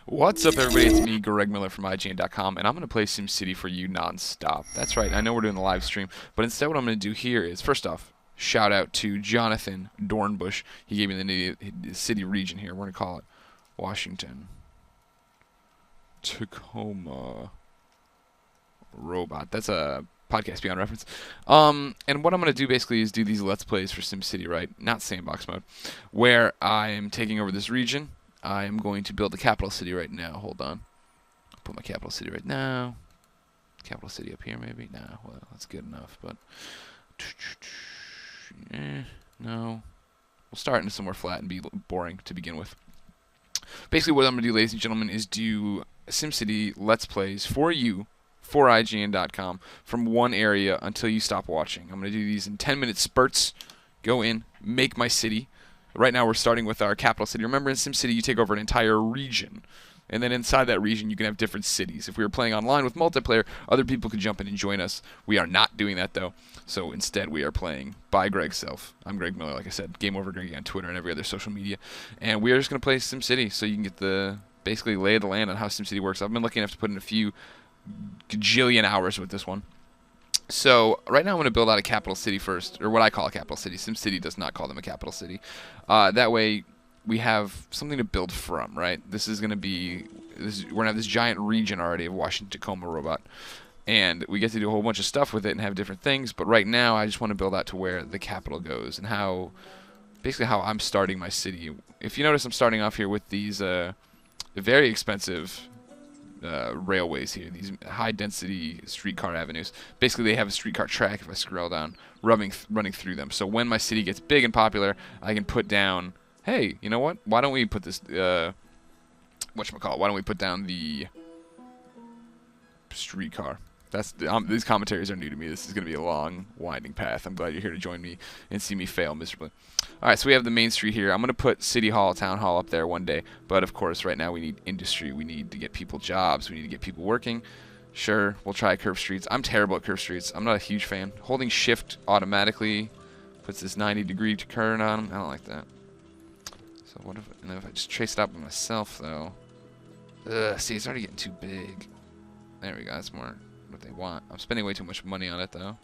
What's up, everybody? It's me, Greg Miller from IGN.com, and I'm going to play SimCity for you non-stop. That's right, I know we're doing the live stream, but instead what I'm going to do here is, first off, shout out to Jonathan Dornbush. He gave me the city region here. We're going to call it Washington Tacoma Robot. That's a podcast beyond reference. And what I'm going to do basically is do these Let's Plays for SimCity, right? Not sandbox mode, where I am taking over this region. I am going to build the capital city right now. Hold on. I'll put my capital city right now. Capital city up here, maybe? Nah, well, that's good enough, but... no. We'll start in somewhere flat and be boring to begin with. Basically, what I'm going to do, ladies and gentlemen, is do SimCity Let's Plays for you, for IGN.com, from one area until you stop watching. I'm going to do these in 10-minute spurts. Go in, make my city. Right now we're starting with our capital city. Remember, in SimCity you take over an entire region, and then inside that region you can have different cities. If we were playing online with multiplayer, other people could jump in and join us. We are not doing that, though. So instead we are playing by Greg's self. I'm Greg Miller, like I said. Game Over Greg on Twitter and every other social media. And we are just going to play SimCity so you can get the basically lay of the land on how SimCity works. I've been lucky enough to put in a few gajillion hours with this one. So right now I'm going to build out a capital city first, or what I call a capital city. SimCity does not call them a capital city. That way we have something to build from, right? This is going to be, we're going to have this giant region already of Washington Tacoma Robot. And we get to do a whole bunch of stuff with it and have different things. But right now I just want to build out to where the capital goes and how, basically how I'm starting my city. If you notice, I'm starting off here with these very expensive railways here, these high-density streetcar avenues. Basically, they have a streetcar track, if I scroll down, running through them. So when my city gets big and popular, I can put down, hey, you know what? Why don't we put this, whatchamacallit, why don't we put down the streetcar? These commentaries are new to me. This is going to be a long, winding path. I'm glad you're here to join me and see me fail miserably. Alright, so we have the main street here. I'm going to put City Hall, Town Hall up there one day. But, of course, right now we need industry. We need to get people jobs. We need to get people working. Sure, we'll try curved streets. I'm terrible at curved streets. I'm not a huge fan. Holding shift automatically puts this 90-degree turn on. I don't like that. So what if I just trace it out by myself, though? Ugh, see, it's already getting too big. There we go. That's more what they want. I'm spending way too much money on it, though.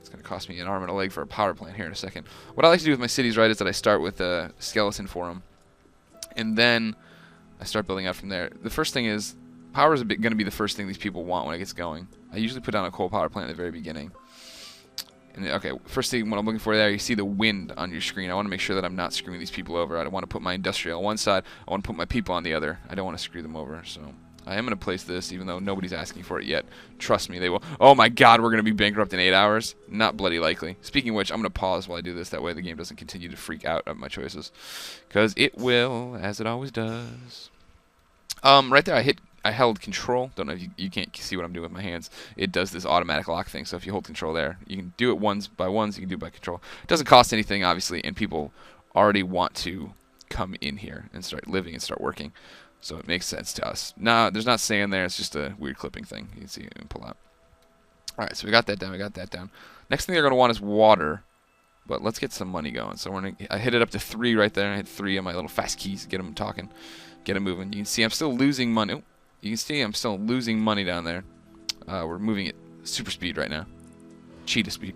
It's going to cost me an arm and a leg for a power plant here in a second. What I like to do with my cities, right, is that I start with a skeleton for them. And then I start building out from there. The first thing is, power is going to be the first thing these people want when it gets going. I usually put down a coal power plant at the very beginning. And okay, first thing what I'm looking for there, you see the wind on your screen. I want to make sure that I'm not screwing these people over. I don't want to put my industrial on one side. I want to put my people on the other. I don't want to screw them over, so... I am going to place this, even though nobody's asking for it yet. Trust me, they will. Oh my god, we're going to be bankrupt in 8 hours? Not bloody likely. Speaking of which, I'm going to pause while I do this. That way the game doesn't continue to freak out at my choices. Because it will, as it always does. Right there, I held control. Don't know if you can't see what I'm doing with my hands. It does this automatic lock thing, so if you hold control there, you can do it ones by ones, you can do it by control. It doesn't cost anything, obviously, and people already want to come in here and start living and start working. So it makes sense to us. Nah, there's not sand there. It's just a weird clipping thing. You can see and pull out. All right, so we got that down. We got that down. Next thing they're going to want is water. But let's get some money going. So I hit it up to 3 right there. I hit 3 on my little fast keys to get them talking, get them moving. You can see I'm still losing money. Oh, you can see I'm still losing money down there. We're moving at super speed right now. Cheetah speed.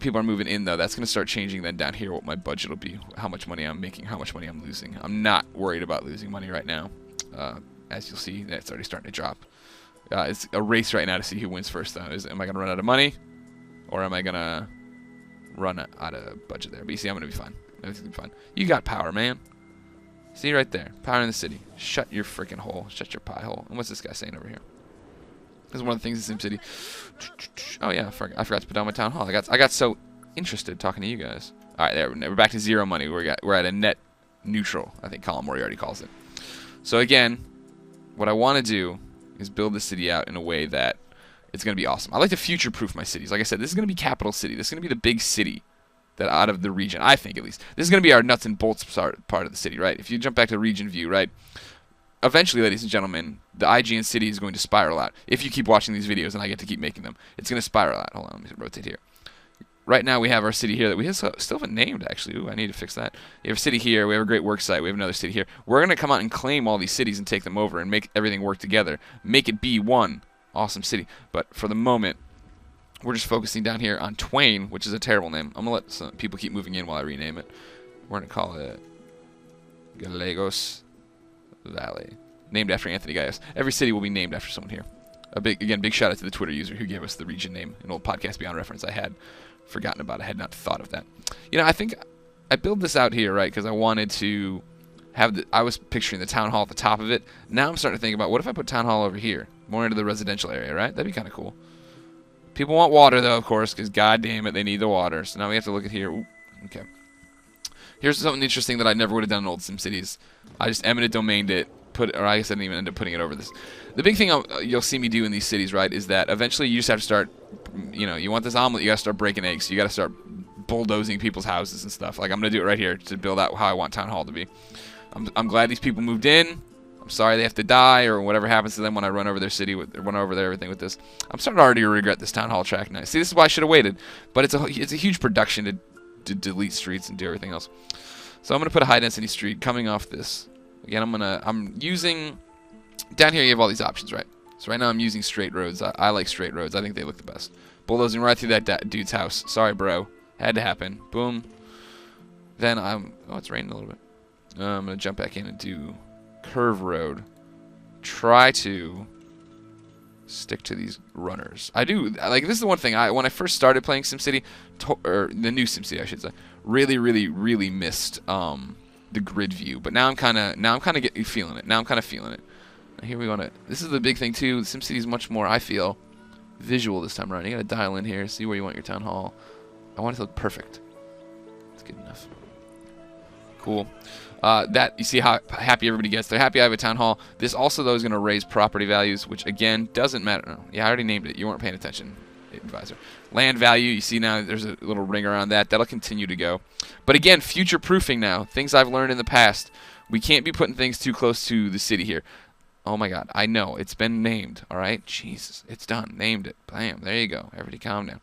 People are moving in, though. That's going to start changing then down here what my budget will be, how much money I'm making, how much money I'm losing. I'm not worried about losing money right now. As you'll see, that's already starting to drop. It's a race right now to see who wins first, though. Am I going to run out of money, or am I going to run out of budget there? But you see, I'm going to be fine. Everything's going to be fine. You got power, man. See right there. Power in the city. Shut your freaking hole. Shut your pie hole. And what's this guy saying over here? This is one of the things in SimCity. Oh yeah, I forgot to put down my town hall. I got so interested talking to you guys. All right, there we're back to 0 money. We're at a net neutral. I think Colin Moriarty calls it. So again, what I want to do is build the city out in a way that it's going to be awesome. I like to future-proof my cities. Like I said, this is going to be capital city. This is going to be the big city that out of the region. I think at least this is going to be our nuts and bolts part of the city, right? If you jump back to region view, right? Eventually, ladies and gentlemen, the IGN city is going to spiral out. If you keep watching these videos and I get to keep making them, it's going to spiral out. Hold on, let me rotate here. right now we have our city here that we still haven't named, actually. Ooh, I need to fix that. We have a city here. We have a great work site. We have another city here. We're going to come out and claim all these cities and take them over and make everything work together. Make it be one awesome city. But for the moment, we're just focusing down here on Twain, which is a terrible name. I'm going to let some people keep moving in while I rename it. We're going to call it Gallegos Valley. Named after Anthony Gallegos. Every city will be named after someone here. Big shout out to the Twitter user who gave us the region name, an old Podcast Beyond reference I had forgotten about. I had not thought of that. You know, I think I built this out here, right, because I wanted to have I was picturing the town hall at the top of it. Now I'm starting to think about, what if I put town hall over here, more into the residential area, right? That'd be kind of cool. People want water, though, of course, because god damn it, they need the water. So now we have to look at here. Ooh, okay. Here's something interesting that I never would have done in old SimCities. I just eminent domained it. Or I guess I didn't even end up putting it over this. The big thing you'll see me do in these cities, right, is that eventually you just have to start, you know, you want this omelet, you got to start breaking eggs. You got to start bulldozing people's houses and stuff. Like, I'm going to do it right here to build out how I want Town Hall to be. I'm glad these people moved in. I'm sorry they have to die or whatever happens to them when I run over their city, run over their everything with this. I'm starting to already regret this Town Hall track now. See, this is why I should have waited. But it's a huge production to delete streets and do everything else. So I'm going to put a high-density street coming off this. Again, I'm using, down here you have all these options, right? So right now I'm using straight roads. I like straight roads. I think they look the best. Bulldozing right through that dude's house. Sorry, bro. Had to happen. Boom. Then oh, it's raining a little bit. I'm going to jump back in and do curve road. Try to stick to these runners. I do, like, this is the one thing, when I first started playing SimCity, or the new SimCity, I should say, really missed, the grid view, but now I'm kind of feeling it. Now I'm kind of feeling it. Here we want to. This is the big thing too. SimCity is much more, I feel, visual this time around. You got to dial in here, see where you want your town hall. I want it to look perfect. That's good enough. Cool. That you see how happy everybody gets. They're happy I have a town hall. This also though is going to raise property values, which again doesn't matter. No, yeah, I already named it. You weren't paying attention, advisor. Land value, you see now there's a little ring around that. That'll continue to go. But again, future proofing now. Things I've learned in the past. We can't be putting things too close to the city here. Oh my god, I know. It's been named, alright? Jesus, it's done. Named it. Bam. There you go. Everybody calm down.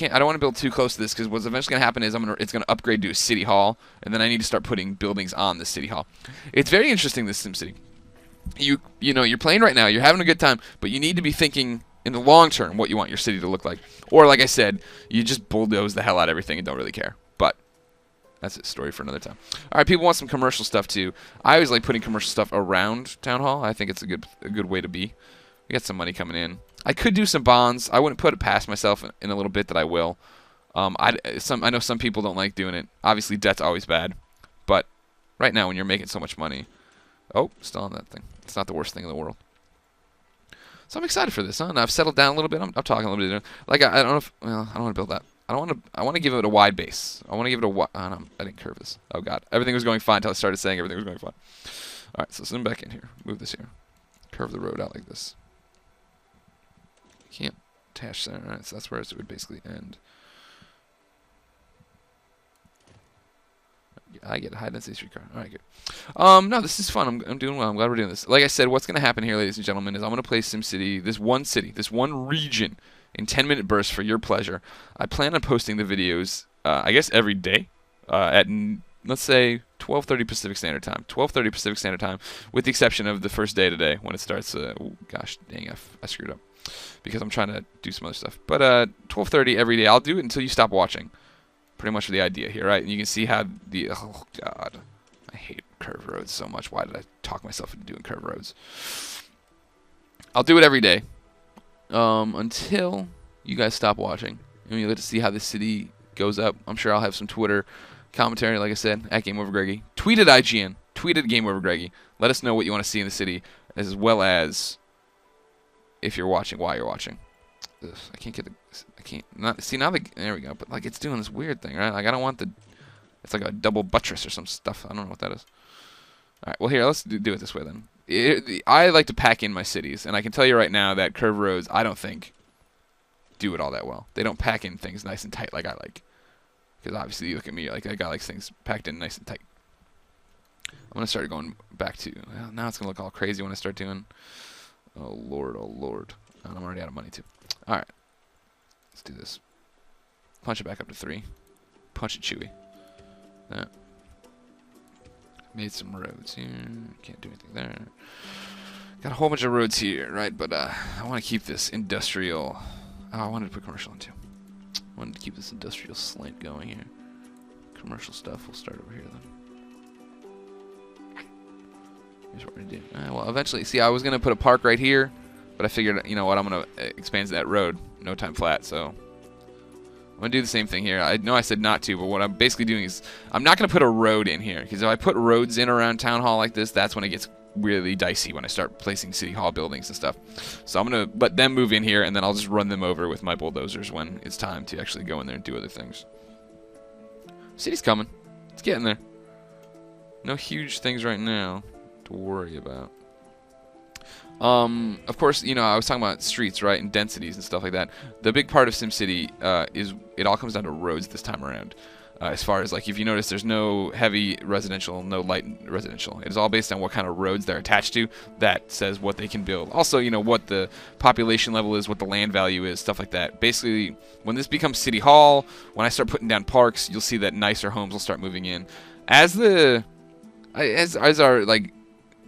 I don't want to build too close to this because what's eventually going to happen is it's going to upgrade to a city hall, and then I need to start putting buildings on the city hall. It's very interesting, this SimCity. You know, you're playing right now, you're having a good time, but you need to be thinking in the long term what you want your city to look like. Or, like I said, you just bulldoze the hell out of everything and don't really care. But that's a story for another time. All right, people want some commercial stuff too. I always like putting commercial stuff around Town Hall. I think it's a good way to be. We got some money coming in. I could do some bonds. I wouldn't put it past myself in a little bit that I will. I know some people don't like doing it. Obviously, debt's always bad. But right now, when you're making so much money... Oh, still on that thing. It's not the worst thing in the world. So I'm excited for this, huh? Now I've settled down a little bit. I'm talking a little bit. Like, I don't know if... Well, I don't want to build that. I want to give it a wide base. I want to give it a wide... Oh, no, I didn't curve this. Oh, God. Everything was going fine until I started saying everything was going fine. All right, so zoom back in here. Move this here. Curve the road out like this. Can't attach center. All right, so that's where it would basically end. I get a high-density streetcar. All right, good. No, this is fun. I'm doing well. I'm glad we're doing this. Like I said, what's going to happen here, ladies and gentlemen, is I'm going to play SimCity, this one region, in 10-minute bursts for your pleasure. I plan on posting the videos, I guess, every day at, let's say, 12:30 Pacific Standard Time. 12:30 Pacific Standard Time, with the exception of the first day today when it starts. Oh, gosh, dang, I screwed up because I'm trying to do some other stuff. But 12:30 every day. I'll do it until you stop watching. Pretty much the idea here, right? And you can see how the... Oh, God. I hate curved roads so much. Why did I talk myself into doing curved roads? I'll do it every day until you guys stop watching. And you get to see how the city goes up. I'm sure I'll have some Twitter commentary, like I said, at GameOverGreggy. Tweet at IGN. Tweet at GameOverGreggy. Let us know what you want to see in the city, as well as if you're watching, why you're watching. Ugh, I can't get the... I can't... Not, see, now there we go. But, like, it's doing this weird thing, right? Like, I don't want the... It's like a double buttress or some stuff. I don't know what that is. All right, well, here, let's do it this way, then. I like to pack in my cities, and I can tell you right now that curved roads, I don't think, do it all that well. They don't pack in things nice and tight like I like. Because, obviously, you look at me, like, that guy likes things packed in nice and tight. I'm going to start going back to... Well, now it's going to look all crazy when I start doing... Oh, Lord, oh, Lord. And I'm already out of money, too. All right. Let's do this. Punch it back up to 3. Punch it chewy. Made some roads here. Can't do anything there. Got a whole bunch of roads here, right? But I want to keep this industrial. Oh, I wanted to put commercial in too. I wanted to keep this industrial slant going here. Commercial stuff will start over here then. Here's what we're gonna do. Well, eventually, see, I was gonna put a park right here, but I figured, you know what, I'm gonna expand that road, no time flat. So I'm gonna do the same thing here. I know I said not to, but what I'm basically doing is I'm not gonna put a road in here, because if I put roads in around town hall like this, that's when it gets really dicey when I start placing city hall buildings and stuff. So I'm gonna let them move in here, and then I'll just run them over with my bulldozers when it's time to actually go in there and do other things. City's coming. It's getting there. No huge things right now to worry about. Of course, you know, I was talking about streets, right, and densities and stuff like that. The big part of SimCity is it all comes down to roads this time around. As far as, like, if you notice, there's no heavy residential, no light residential. It's all based on what kind of roads they're attached to. That says what they can build. Also, you know, what the population level is, what the land value is, stuff like that. Basically, when this becomes City Hall, when I start putting down parks, you'll see that nicer homes will start moving in. As our, like,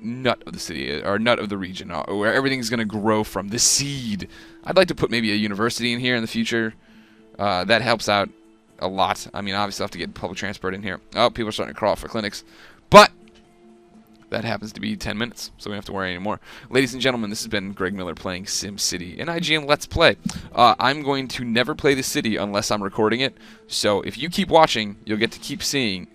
nut of the city, or nut of the region, where everything's going to grow from, the seed. I'd like to put maybe a university in here in the future. That helps out a lot. I mean, obviously I have to get public transport in here. Oh, people are starting to crawl for clinics. But that happens to be 10 minutes, so we don't have to worry anymore. Ladies and gentlemen, this has been Greg Miller playing SimCity, an IGN Let's Play. I'm going to never play the city unless I'm recording it. So if you keep watching, you'll get to keep seeing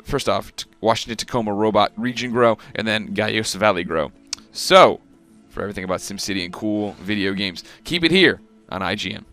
first off, Washington Tacoma Robot Region grow, and then Gallos Valley grow. So, for everything about SimCity and cool video games, keep it here on IGN.